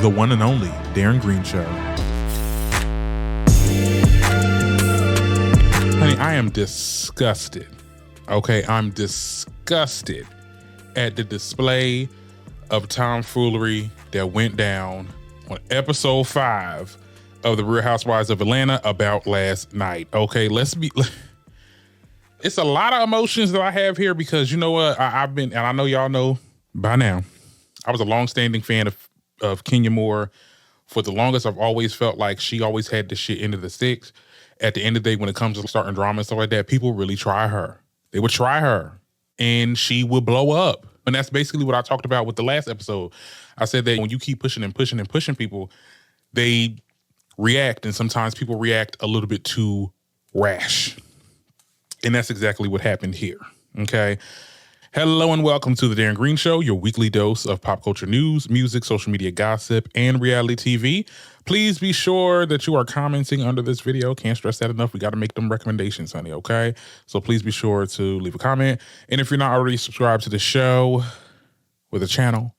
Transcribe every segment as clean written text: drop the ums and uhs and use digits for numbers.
the one and only Darren Green Show. Honey, I am disgusted. Okay, I'm disgusted at the display of tomfoolery that went down on episode 5 of The Real Housewives of Atlanta about last night. Okay, it's a lot of emotions that I have here because you know what? I've been, and I know y'all know by now, I was a longstanding fan of Kenya Moore. For the longest, I've always felt like she always had the shit into the sticks. At the end of the day, when it comes to starting drama and stuff like that, people really try her. They would try her and she would blow up. And that's basically what I talked about with the last episode. I said that when you keep pushing and pushing and pushing people, they react. And sometimes people react a little bit too rash. And that's exactly what happened here. Okay. Hello and welcome to the Darren Green Show, your weekly dose of pop culture news, music, social media gossip, and reality TV. Please be sure that you are commenting under this video. Can't stress that enough. We got to make them recommendations, honey, okay? So please be sure to leave a comment. And if you're not already subscribed to the show or the channel,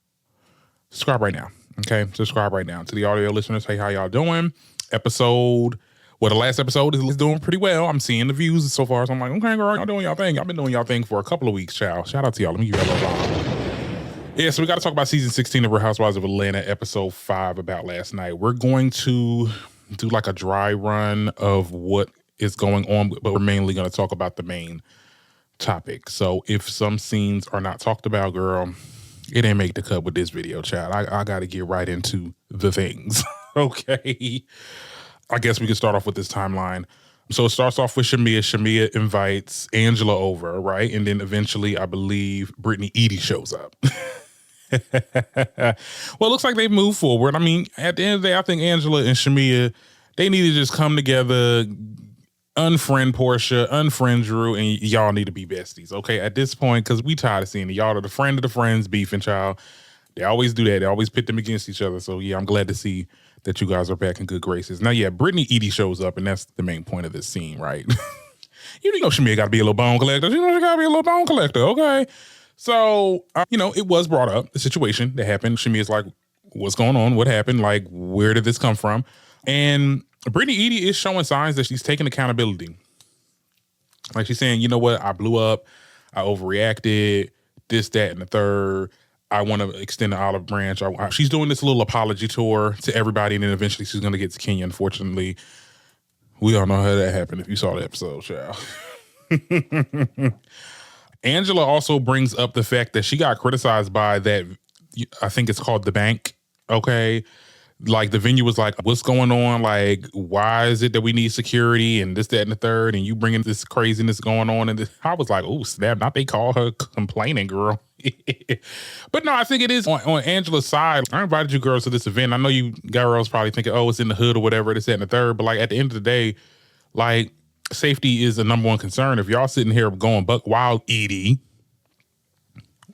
subscribe right now, okay? Subscribe right now. To the audio listeners, hey, how y'all doing? The last episode is doing pretty well. I'm seeing the views so far. So I'm like, okay, girl, y'all doing y'all thing. I've been doing y'all thing for a couple of weeks, child. Shout out to y'all. Let me give y'all a little love. Yeah, so we got to talk about season 16 of Real Housewives of Atlanta, episode 5 about last night. We're going to do like a dry run of what is going on, but we're mainly going to talk about the main topic. So if some scenes are not talked about, girl, it didn't make the cut with this video, child. I got to get right into the things, okay? I guess we can start off with this timeline. So it starts off with Shamia. Shamia invites Angela over, right? And then eventually, I believe, Brittany Eady shows up. Well, it looks like they've moved forward. I mean, at the end of the day, I think Angela and Shamia, they need to just come together, unfriend Portia, unfriend Drew, and y'all need to be besties, okay? At this point, because we tired of seeing it. Y'all are the friend of the friends beefing, child. They always do that. They always pit them against each other. So, yeah, I'm glad to see that you guys are back in good graces. Now, yeah, Brittany Eady shows up, and that's the main point of this scene, right? You know Shamia got to be a little bone collector. You know she got to be a little bone collector, okay? So, it was brought up, the situation that happened. Shamia's like, what's going on? What happened? Like, where did this come from? And Brittany Eady is showing signs that she's taking accountability. Like, she's saying, you know what? I blew up. I overreacted. This, that, and the third. I want to extend the olive branch. She's doing this little apology tour to everybody, and then eventually she's going to get to Kenya. Unfortunately, we all know how that happened if you saw the episode, child. Angela also brings up the fact that she got criticized by that, I think it's called The Bank, okay? Like, the venue was like, what's going on? Like, why is it that we need security and this, that, and the third, and you bringing this craziness going on? And I was like, oh, snap, not they call her complaining, girl. But no, I think it is on Angela's side. I invited you girls to this event. I know you girls probably thinking, oh, it's in the hood or whatever, this, that, and the third. But like at the end of the day, like safety is the number one concern. If y'all sitting here going buck wild, Edie,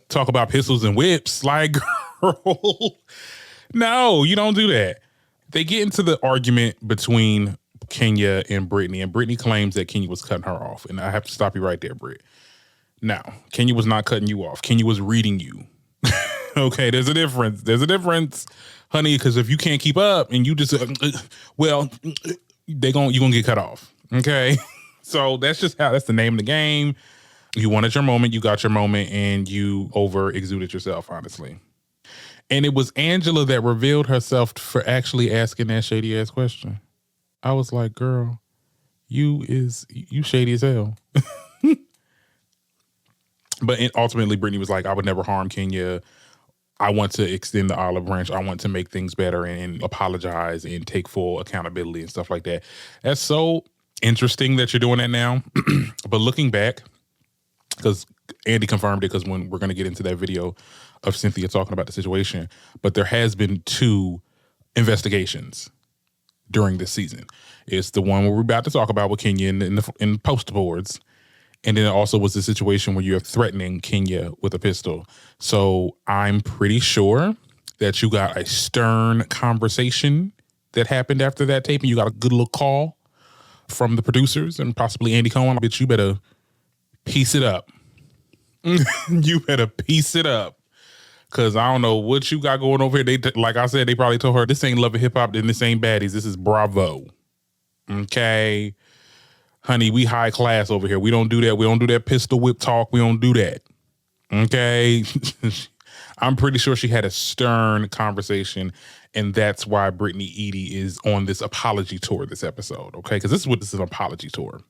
talk about pistols and whips, like, girl, no, you don't do that. They get into the argument between Kenya and Brittany claims that Kenya was cutting her off. And I have to stop you right there, Britt. Now, Kenya was not cutting you off. Kenya was reading you. Okay, there's a difference. There's a difference, honey, because if you can't keep up and you just, you're going to get cut off. Okay? So that's the name of the game. You wanted your moment, you got your moment, and you over-exuded yourself, honestly. And it was Angela that revealed herself for actually asking that shady-ass question. I was like, girl, you shady as hell. But ultimately, Brittany was like, I would never harm Kenya. I want to extend the olive branch. I want to make things better and apologize and take full accountability and stuff like that. That's so interesting that you're doing that now. But looking back, because Andy confirmed it, because when we're going to get into that video of Cynthia talking about the situation, but there has been 2 investigations during this season. It's the one where we're about to talk about with Kenya in the poster boards. And then it also was the situation where you're threatening Kenya with a pistol. So I'm pretty sure that you got a stern conversation that happened after that tape, and you got a good little call from the producers and possibly Andy Cohen. Bitch, you better piece it up. You better piece it up. Cause I don't know what you got going over here. Like I said, they probably told her this ain't Love and Hip Hop, then this ain't Baddies. This is Bravo. Okay. Honey, we high class over here. We don't do that. We don't do that pistol whip talk. We don't do that. Okay. I'm pretty sure she had a stern conversation, and that's why Brittany Eady is on this apology tour this episode. Okay. Because this is an apology tour.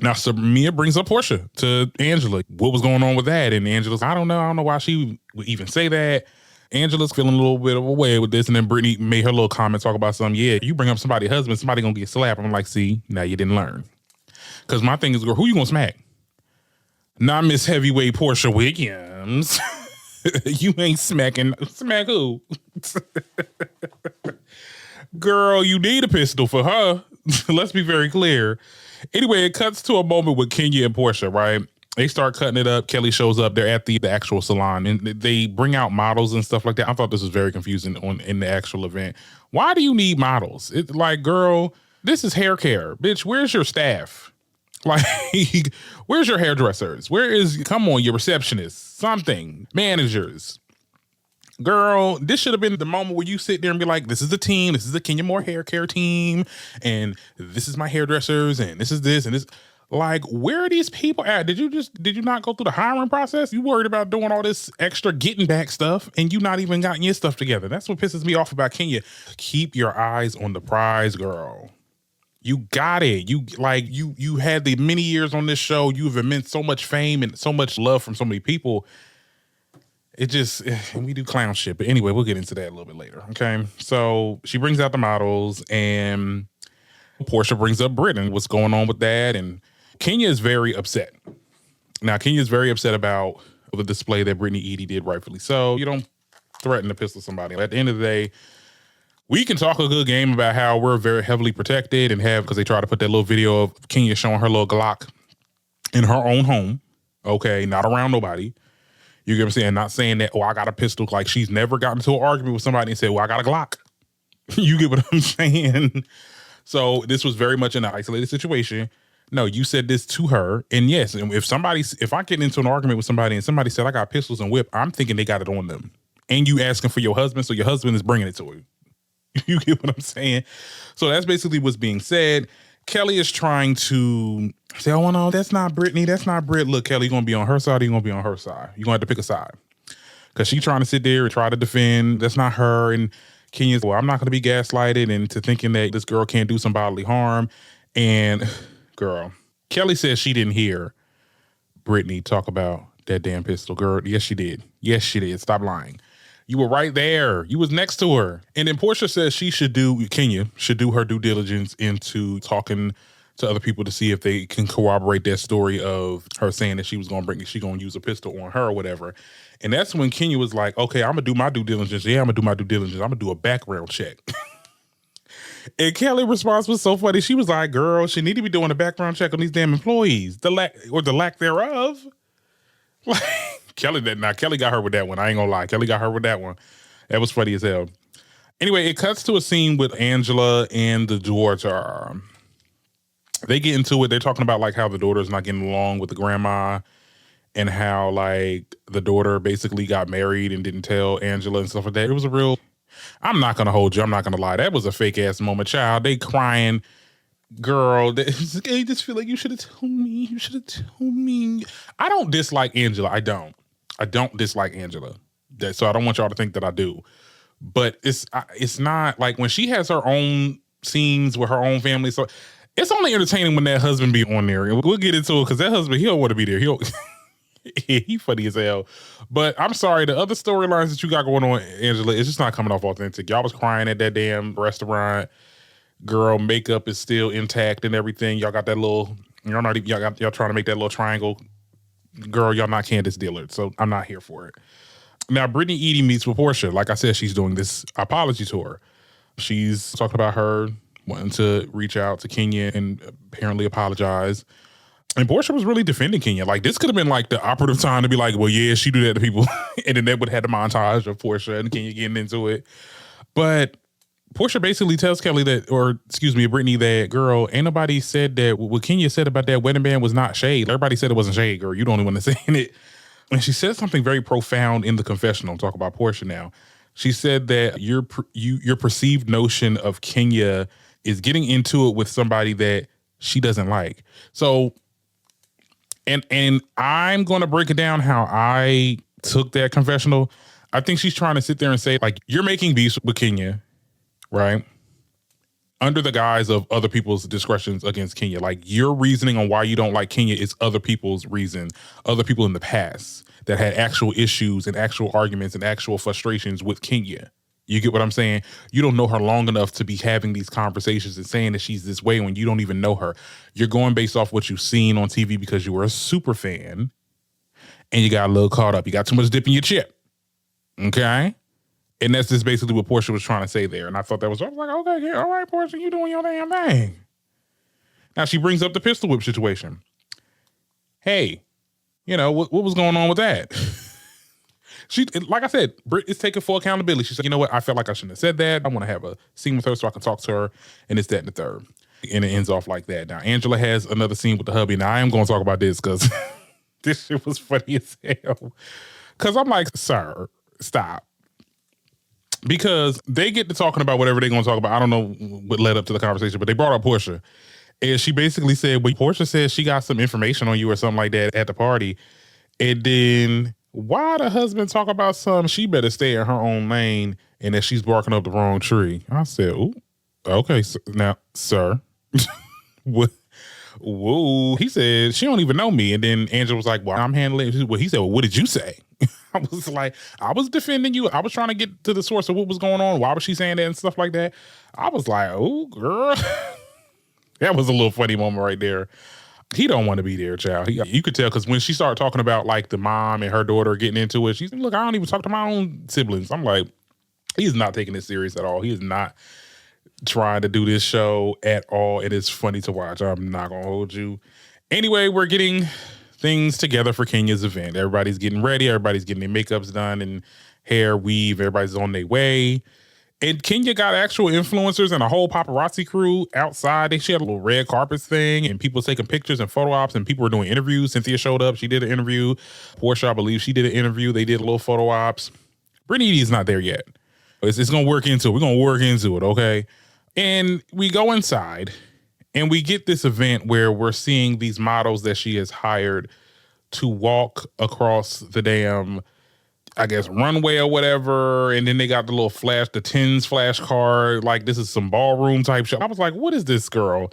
Now, so Mia brings up Portia to Angela. What was going on with that? And Angela's, I don't know why she would even say that. Angela's feeling a little bit of a way with this. And then Brittany made her little comment, talk about something. Yeah, you bring up somebody's husband, somebody gonna get slapped. I'm like, see, now you didn't learn. Because my thing is, girl, who you gonna smack? Not Miss Heavyweight Portia Williams. You ain't smacking. Smack who? Girl, you need a pistol for her. Let's be very clear. Anyway, it cuts to a moment with Kenya and Portia, right? They start cutting it up. Kelly shows up. They're at the actual salon, and they bring out models and stuff like that. I thought this was very confusing in the actual event. Why do you need models? It's like, girl, this is hair care. Bitch, where's your staff? Like, where's your hairdressers? Come on, your receptionists, something, managers. Girl, this should have been the moment where you sit there and be like, this is the team, this is the Kenya Moore hair care team, and this is my hairdressers, and this is this, and this. Like, where are these people at? Did you not go through the hiring process? You worried about doing all this extra getting back stuff, and you not even gotten your stuff together. That's what pisses me off about Kenya. Keep your eyes on the prize, girl. You got it. You had the many years on this show. You've immense so much fame and so much love from so many people. It just, we do clown shit. But anyway, we'll get into that a little bit later. Okay. So she brings out the models, and Portia brings up Brittany. What's going on with that? And Kenya is very upset. Now, Kenya is very upset about the display that Brittany Eady did, rightfully so. You don't threaten to pistol somebody. At the end of the day, we can talk a good game about how we're very heavily protected and because they try to put that little video of Kenya showing her little Glock in her own home. Okay. Not around nobody. You get what I'm saying? Not saying that, oh, I got a pistol. Like, she's never gotten into an argument with somebody and said, well, I got a Glock. You get what I'm saying? So this was very much an isolated situation. No, you said this to her. And yes, if I get into an argument with somebody and somebody said I got pistols and whip, I'm thinking they got it on them. And you asking for your husband, so your husband is bringing it to you. You get what I'm saying? So that's basically what's being said. Kelly is trying to say, oh, no, that's not Brittany. That's not Britt. Look, Kelly, you're going to be on her side or you're going to be on her side. You're going to have to pick a side. Because she's trying to sit there and try to defend. That's not her. And Kenya's, well, I'm not going to be gaslighted into thinking that this girl can't do some bodily harm. And girl, Kelly says she didn't hear Brittany talk about that damn pistol. Girl, yes, she did. Yes, she did. Stop lying. You were right there. You was next to her. And then Portia says Kenya should do her due diligence into talking to other people to see if they can corroborate that story of her saying that she was going to use a pistol on her or whatever. And that's when Kenya was like, okay, I'm going to do my due diligence. Yeah, I'm going to do my due diligence. I'm going to do a background check. And Kelly's response was so funny. She was like, girl, she need to be doing a background check on these damn employees. The lack thereof. Like, Kelly got her with that one. I ain't gonna lie. Kelly got her with that one. That was funny as hell. Anyway, it cuts to a scene with Angela and the daughter. They get into it. They're talking about like how the daughter's not getting along with the grandma and how like the daughter basically got married and didn't tell Angela and stuff like that. It was a real, I'm not gonna hold you. I'm not gonna lie. That was a fake ass moment. Child, they crying. Girl, I just feel like you should have told me. You should have told me. I don't dislike Angela. I don't dislike Angela. So I don't want y'all to think that I do. But it's not like when she has her own scenes with her own family. So it's only entertaining when that husband be on there. And we'll get into it because that husband, he don't want to be there. He funny as hell. But I'm sorry, the other storylines that you got going on, Angela, it's just not coming off authentic. Y'all was crying at that damn restaurant. Girl, makeup is still intact and everything. Y'all got that little, y'all trying to make that little triangle. Girl, y'all not Candace Dillard, so I'm not here for it. Now, Brittany Eady meets with Portia. Like I said, she's doing this apology tour. She's talking about her wanting to reach out to Kenya and apparently apologize. And Portia was really defending Kenya. Like, this could have been like the operative time to be like, well, yeah, she do that to people. And then that would have had a montage of Portia and Kenya getting into it. But Portia basically tells Kelly Brittany that, girl, ain't nobody said that what Kenya said about that wedding band was not shade. Everybody said it wasn't shade, girl. You the only one that's saying it. And she said something very profound in the confessional. Talk about Portia now. She said that your perceived notion of Kenya is getting into it with somebody that she doesn't like. So, and I'm going to break it down how I took that confessional. I think she's trying to sit there and say, like, you're making beef with Kenya, right? Under the guise of other people's discretions against Kenya. Like, your reasoning on why you don't like Kenya is other people's reason, other people in the past that had actual issues and actual arguments and actual frustrations with Kenya. You get what I'm saying? You don't know her long enough to be having these conversations and saying that she's this way when you don't even know her. You're going based off what you've seen on TV because you were a super fan and you got a little caught up. You got too much dip in your chip. Okay? And that's just basically what Portia was trying to say there. And I thought I was like, okay, yeah, all right, Portia, you doing your damn thing. Now she brings up the pistol whip situation. Hey, you know, what was going on with that? She, like I said, Britt is taking full accountability. She said, you know what? I felt like I shouldn't have said that. I want to have a scene with her so I can talk to her. And it's that and the third. And it ends off like that. Now, Angela has another scene with the hubby. Now, I am going to talk about this because this shit was funny as hell. Because I'm like, sir, stop. Because they get to talking about whatever they're going to talk about. I don't know what led up to the conversation, but they brought up Portia. And she basically said, well, Portia says she got some information on you or something like that at the party. And then why the husband talk about something? She better stay in her own lane and that she's barking up the wrong tree. I said, ooh, okay, now, sir. What? Whoa. He said, she don't even know me. And then Angela was like, well, I'm handling it. Well, he said, well, what did you say? I was like, I was defending you. I was trying to get to the source of what was going on. Why was she saying that and stuff like that? I was like, oh, girl. That was a little funny moment right there. He don't want to be there, child. You could tell because when she started talking about like the mom and her daughter getting into it, she's like, look, I don't even talk to my own siblings. I'm like, he's not taking it serious at all. He is not trying to do this show at all. It is funny to watch. I'm not going to hold you. Anyway, we're getting things together for Kenya's event. Everybody's getting ready. Everybody's getting their makeups done and hair, weave. Everybody's on their way. And Kenya got actual influencers and a whole paparazzi crew outside. She had a little red carpets thing and people taking pictures and photo ops and people were doing interviews. Cynthia showed up. She did an interview. Portia, I believe she did an interview. They did a little photo ops. Brittany Eady is not there yet. It's going to work into it. We're going to work into it, okay? And we go inside and we get this event where we're seeing these models that she has hired to walk across the damn, I guess, runway or whatever. And then they got the little the tens flash card. Like, this is some ballroom type shit. I was like, what is this, girl?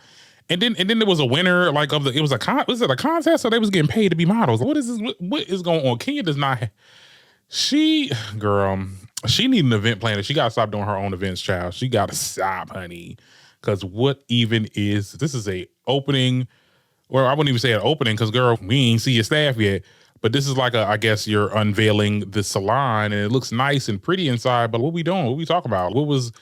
And then there was a winner, like, was it a contest or they was getting paid to be models? What is this? What is going on? Kenya does not, she need an event planner. She got to stop doing her own events, child. She got to stop, honey. Because what even is, this is a opening, or I wouldn't even say an opening because, girl, we ain't see your staff yet. But this is like I guess you're unveiling the salon and it looks nice and pretty inside. But what we doing? What we talking about? What was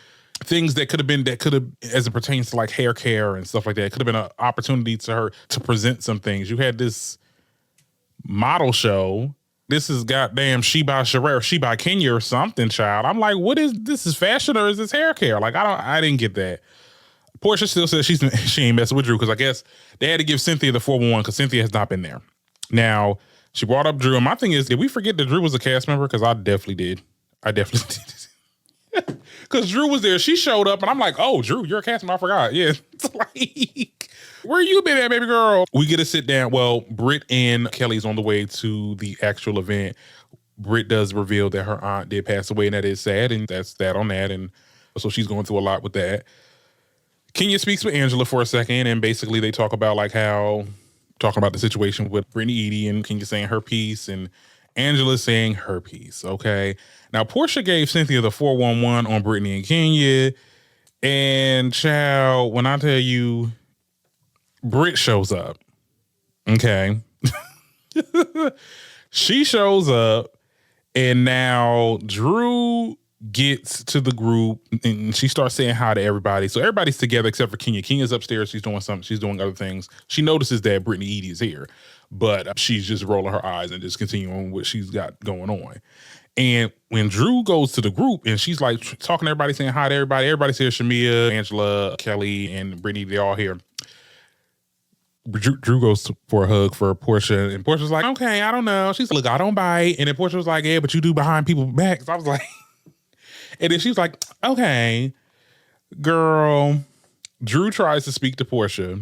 things that could have, as it pertains to like hair care and stuff like that, it could have been an opportunity to her to present some things. You had this model show. This is goddamn She by Sherrera, She by Kenya or something, child. I'm like, what is this? Is fashion or is this hair care? Like, I didn't get that. Portia still says she ain't messing with Drew because I guess they had to give Cynthia the 411 because Cynthia has not been there. Now, she brought up Drew. And my thing is, did we forget that Drew was a cast member? Because I definitely did. Because Drew was there. She showed up and I'm like, oh, Drew, you're a cast member. I forgot. Yeah. It's like, where you been at, baby girl? We get to sit down. Well, Britt and Kelly's on the way to the actual event. Britt does reveal that her aunt did pass away and that is sad. And that's that on that. And so she's going through a lot with that. Kenya speaks with Angela for a second and basically they talk about like talking about the situation with Brittany Eady and Kenya saying her piece and Angela saying her piece, okay? Now, Portia gave Cynthia the 411 on Brittany and Kenya, and child, when I tell you, Britt shows up, okay? She shows up, and now Drew gets to the group and she starts saying hi to everybody. So everybody's together except for Kenya. Kenya's upstairs. She's doing something. She's doing other things. She notices that Brittany Eady is here, but she's just rolling her eyes and just continuing what she's got going on. And when Drew goes to the group and she's like talking to everybody, saying hi to everybody. Everybody's here. Shamia, Angela, Kelly, and Brittany, they're all here. Drew goes for a hug for Portia, and Portia's like, okay, I don't know. She's like, look, I don't bite. And then Portia was like, yeah, but you do behind people's backs. I was like, and then she was like, okay, girl. Drew tries to speak to Portia.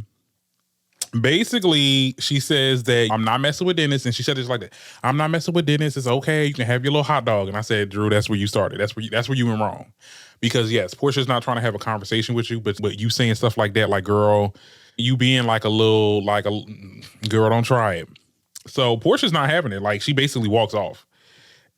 Basically, she says that I'm not messing with Dennis, and she said it's like that. I'm not messing with Dennis. It's okay. You can have your little hot dog. And I said, Drew, that's where you started. That's where you went wrong. Because yes, Portia's not trying to have a conversation with you, but you saying stuff like that, like, girl, you being like a little, like a girl, don't try it. So Portia's not having it. Like, she basically walks off.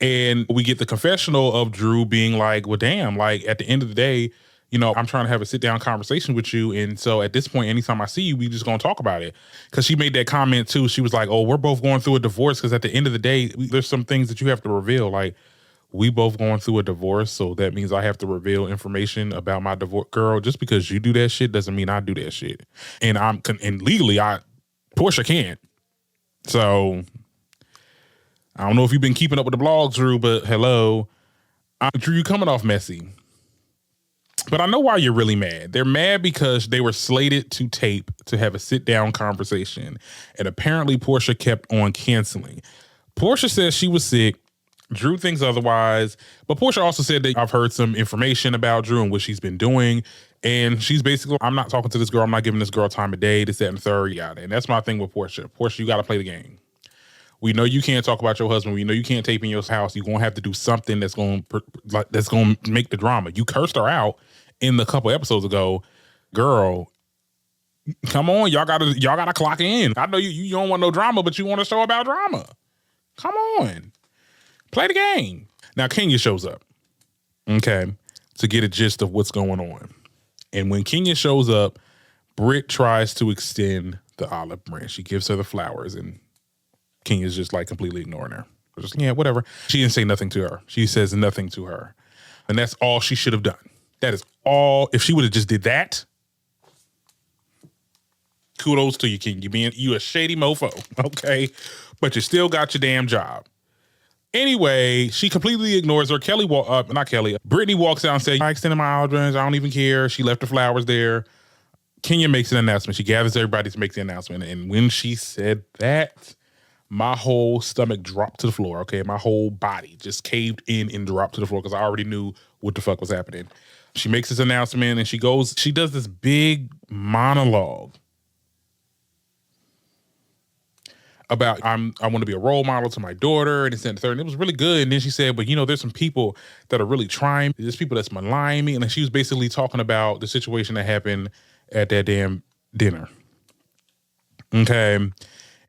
And we get the confessional of Drew being like, well, damn, like at the end of the day, you know, I'm trying to have a sit down conversation with you. And so at this point, anytime I see you, we just gonna talk about it. Cause she made that comment too. She was like, oh, we're both going through a divorce. Cause at the end of the day, there's some things that you have to reveal. Like, we both going through a divorce. So that means I have to reveal information about my divorce. Girl, just because you do that shit doesn't mean I do that shit. And and legally, Portia can't. So I don't know if you've been keeping up with the blogs, Drew, but hello. Drew, you coming off messy. But I know why you're really mad. They're mad because they were slated to tape to have a sit-down conversation. And apparently Portia kept on canceling. Portia says she was sick. Drew thinks otherwise. But Portia also said that I've heard some information about Drew and what she's been doing. And she's basically, I'm not talking to this girl. I'm not giving this girl time of day, this, that, and the third, yada. And that's my thing with Portia. Portia, you got to play the game. We know you can't talk about your husband. We know you can't tape in your house. You're going to have to do something that's going to make the drama. You cursed her out in the couple episodes ago. Girl, come on. Y'all gotta clock in. I know you don't want no drama, but you want a show about drama. Come on. Play the game. Now, Kenya shows up, okay, to get a gist of what's going on. And when Kenya shows up, Britt tries to extend the olive branch. She gives her the flowers, and Kenya's just like completely ignoring her. Just, yeah, whatever. She didn't say nothing to her. She says nothing to her. And that's all she should have done. That is all. If she would have just did that, kudos to you, Kenya. You a shady mofo, okay? But you still got your damn job. Anyway, she completely ignores her. Brittany walks out and says, I extended my olive branch. I don't even care. She left the flowers there. Kenya makes an announcement. She gathers everybody to make the announcement. And when she said that, my whole stomach dropped to the floor, okay? My whole body just caved in and dropped to the floor because I already knew what the fuck was happening. She makes this announcement and she does this big monologue about I want to be a role model to my daughter and this and the third. And it was really good. And then she said, but you know, there's some people that are really trying. There's people that's maligning me. And then she was basically talking about the situation that happened at that damn dinner. Okay.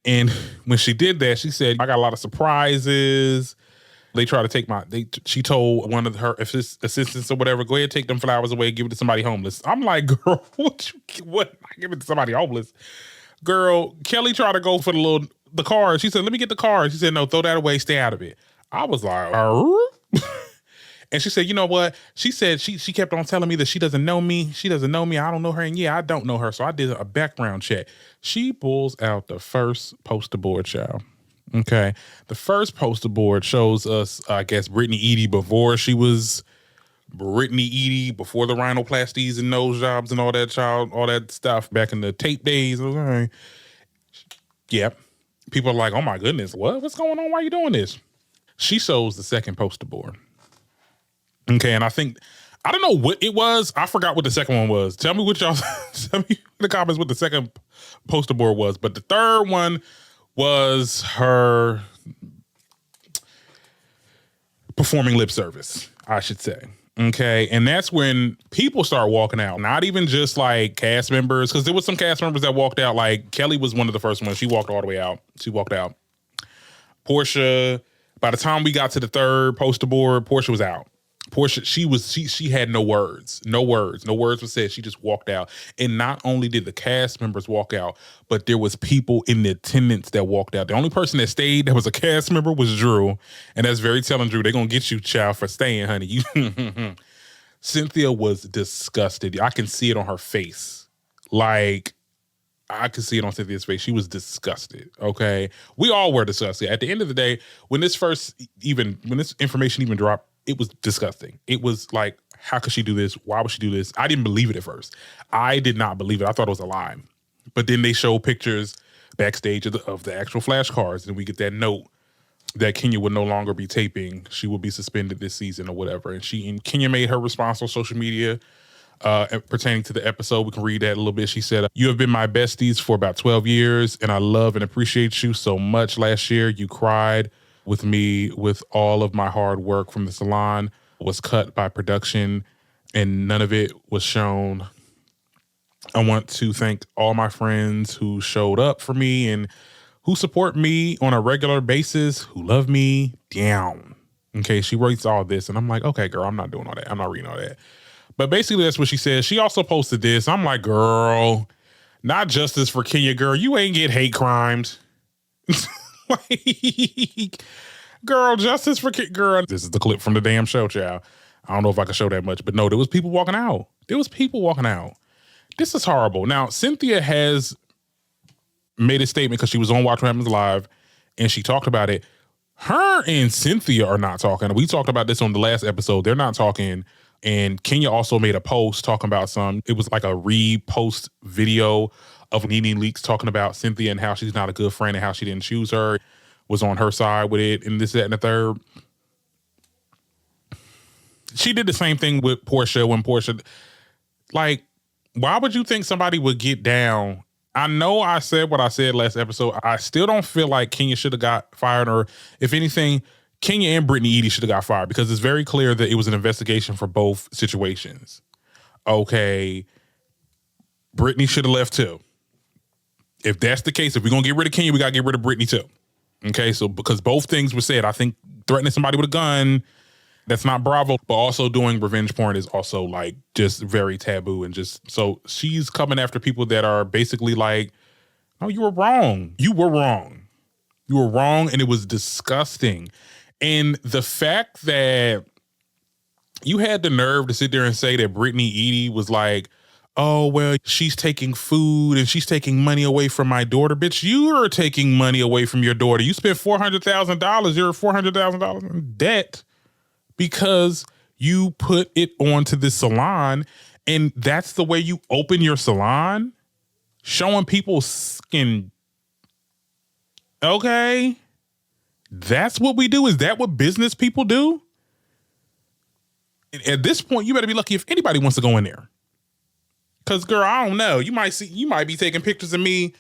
And when she did that, she said, I got a lot of surprises. They try to take she told one of her assistants or whatever, go ahead, take them flowers away, give it to somebody homeless. I'm like, girl, what? I give it to somebody homeless? Girl, Kelly tried to go for the card. She said, let me get the card. She said, no, throw that away, stay out of it. I was like, and she said, you know what? She said she kept on telling me that she doesn't know me. She doesn't know me. I don't know her. And yeah, I don't know her. So I did a background check. She pulls out the first poster board, child. Okay. The first poster board shows us, I guess, Brittany Eady before she was Brittany Eady, before the rhinoplasties and nose jobs and all that, child, all that stuff back in the tape days. Okay. Yep. People are like, oh my goodness, what's going on? Why are you doing this? She shows the second poster board. Okay, and I don't know what it was. I forgot what the second one was. Tell me what y'all, tell me in the comments what the second poster board was. But the third one was her performing lip service, I should say. Okay, and that's when people start walking out. Not even just like cast members, because there was some cast members that walked out. Like Kelly was one of the first ones. She walked all the way out. She walked out. Portia, by the time we got to the third poster board, Portia was out. Portia, she had no words. No words were said. She just walked out. And not only did the cast members walk out, but there was people in the attendance that walked out. The only person that stayed that was a cast member was Drew. And that's very telling, Drew. They're going to get you, child, for staying, honey. Cynthia was disgusted. I can see it on her face. Like, I could see it on Cynthia's face. She was disgusted, okay? We all were disgusted. At the end of the day, when this information even dropped, it was disgusting. It was like, how could she do this? Why would she do this? I didn't believe it at first. I did not believe it. I thought it was a lie. But then they show pictures backstage of the actual flashcards, and we get that note that Kenya would no longer be taping. She will be suspended this season or whatever. And Kenya made her response on social media pertaining to the episode. We can read that a little bit. She said, "You have been my besties for about 12 years, and I love and appreciate you so much. Last year, you cried with me with all of my hard work from the salon was cut by production, and none of it was shown. I want to thank all my friends who showed up for me and who support me on a regular basis, who love me down." Okay, she writes all this, and I'm like, okay, girl, I'm not doing all that. I'm not reading all that. But basically, that's what she says. She also posted this. I'm like, girl, not justice for Kenya, girl. You ain't get hate crimes. Like, girl, justice for Kenya, girl. This is the clip from the damn show, child. I don't know if I can show that much, but no, there was people walking out. This is horrible. Now, Cynthia has made a statement because she was on Watch What Happens Live, and she talked about it. Her and Cynthia are not talking. We talked about this on the last episode. They're not talking. And Kenya also made a post talking about it was like a repost video of NeNe Leakes talking about Cynthia and how she's not a good friend and how she didn't choose her, was on her side with it, and this, that, and the third. She did the same thing with Portia when Portia, like, why would you think somebody would get down? I know I said what I said last episode. I still don't feel like Kenya should have got fired, or if anything, Kenya and Brittany Eady should have got fired, because it's very clear that it was an investigation for both situations. Okay, Brittany should have left too. If that's the case, if we're going to get rid of Kenya, we got to get rid of Brittany too. Okay, so because both things were said, I think threatening somebody with a gun, that's not Bravo, but also doing revenge porn is also like just very taboo, and just, so she's coming after people that are basically like, no, you were wrong. You were wrong. You were wrong, and it was disgusting. And the fact that you had the nerve to sit there and say that Brittany Eady was like, oh, well, she's taking food and she's taking money away from my daughter. Bitch, you are taking money away from your daughter. You spent $400,000. You're $400,000 in debt because you put it onto the salon, and that's the way you open your salon? Showing people skin. Okay. That's what we do? Is that what business people do? At this point, you better be lucky if anybody wants to go in there. Cause girl, I don't know. You might be taking pictures of me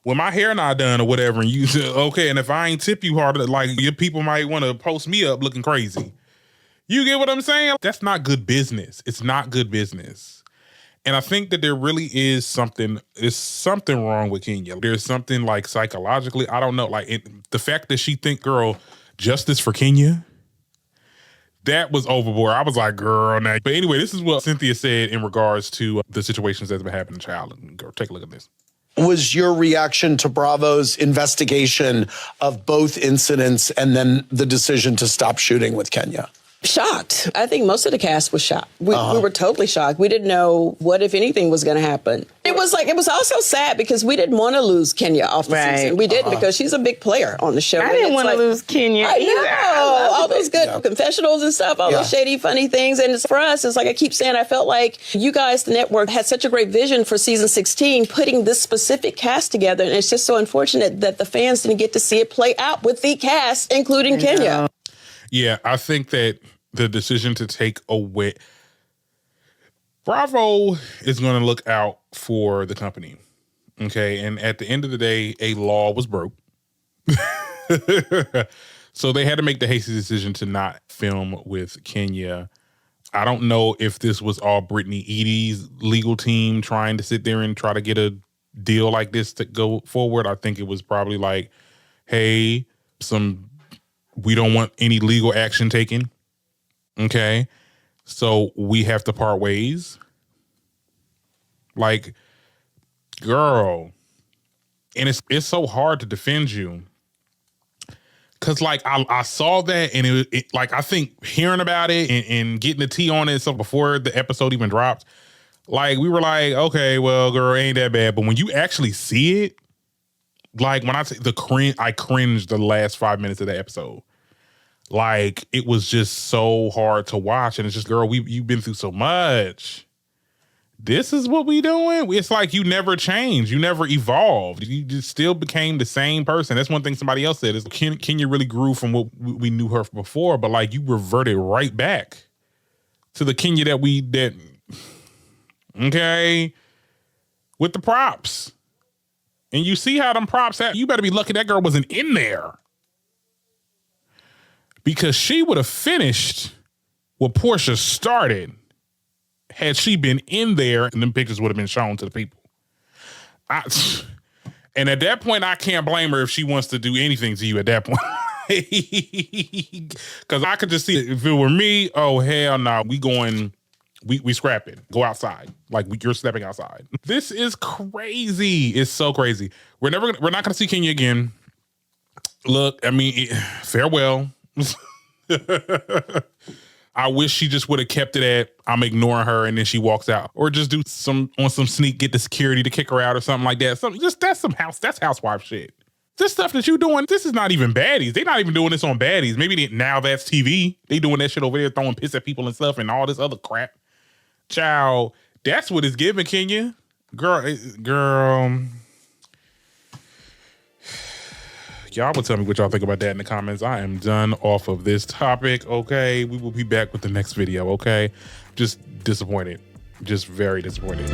with my hair not done or whatever, and you say, okay, and if I ain't tip you hard, like, your people might want to post me up looking crazy. You get what I'm saying? That's not good business. It's not good business. And I think that there really is something wrong with Kenya. There's something like psychologically, I don't know, like the fact that she think, girl, justice for Kenya, that was overboard. I was like, girl, nah. But anyway, this is what Cynthia said in regards to the situations that's been happening to child. Girl, take a look at this. Was your reaction to Bravo's investigation of both incidents and then the decision to stop shooting with Kenya? Shocked. I think most of the cast was shocked. We were totally shocked. We didn't know what, if anything, was going to happen. It was also sad because we didn't want to lose Kenya off the season. We didn't, because she's a big player on the show. I didn't want to lose Kenya either. I know. All those good confessionals and stuff, all those shady, funny things. And for us, it's like I keep saying, I felt like you guys, the network, had such a great vision for season 16, putting this specific cast together. And it's just so unfortunate that the fans didn't get to see it play out with the cast, including Kenya. Yeah, I think that the decision to take away Bravo is going to look out for the company. Okay. And at the end of the day, a law was broke. So they had to make the hasty decision to not film with Kenya. I don't know if this was all Brittany Eady's legal team trying to sit there and try to get a deal like this to go forward. I think it was probably like, hey, we don't want any legal action taken. Okay. So we have to part ways. Like, girl. And it's so hard to defend you. Cause like I saw that, and it like, I think hearing about it and getting the tea on it, so before the episode even dropped, like we were like, okay, well, girl, ain't that bad. But when you actually see it, like when I say I cringed the last 5 minutes of the episode. Like, it was just so hard to watch. And it's just, girl, you've been through so much. this is what we doing? It's like you never changed. You never evolved. You just still became the same person. That's one thing somebody else said is Kenya really grew from what we knew her before, but like you reverted right back to the Kenya that okay, with the props. And you see how them props at, you better be lucky that girl wasn't in there. Because she would have finished what Portia started had she been in there, and them pictures would have been shown to the people. And at that point, I can't blame her if she wants to do anything to you at that point. Because I could just see it. If it were me, oh, hell no, we scrapping. Go outside. Like you're stepping outside. This is crazy. It's so crazy. We're not gonna see Kenya again. Look, I mean, farewell. I wish she just would have kept it at I'm ignoring her and then she walks out, or just do some sneak, get the security to kick her out or something like that. That's housewife shit. This stuff that you doing, this is not even baddies. They're not even doing this on baddies. Maybe now that's TV. They doing that shit over there, throwing piss at people and stuff and all this other crap. Child, that's what it's giving, Kenya. Girl. Y'all will tell me what y'all think about that in the comments. I am done off of this topic, okay? We will be back with the next video, okay? Just disappointed. Just very disappointed.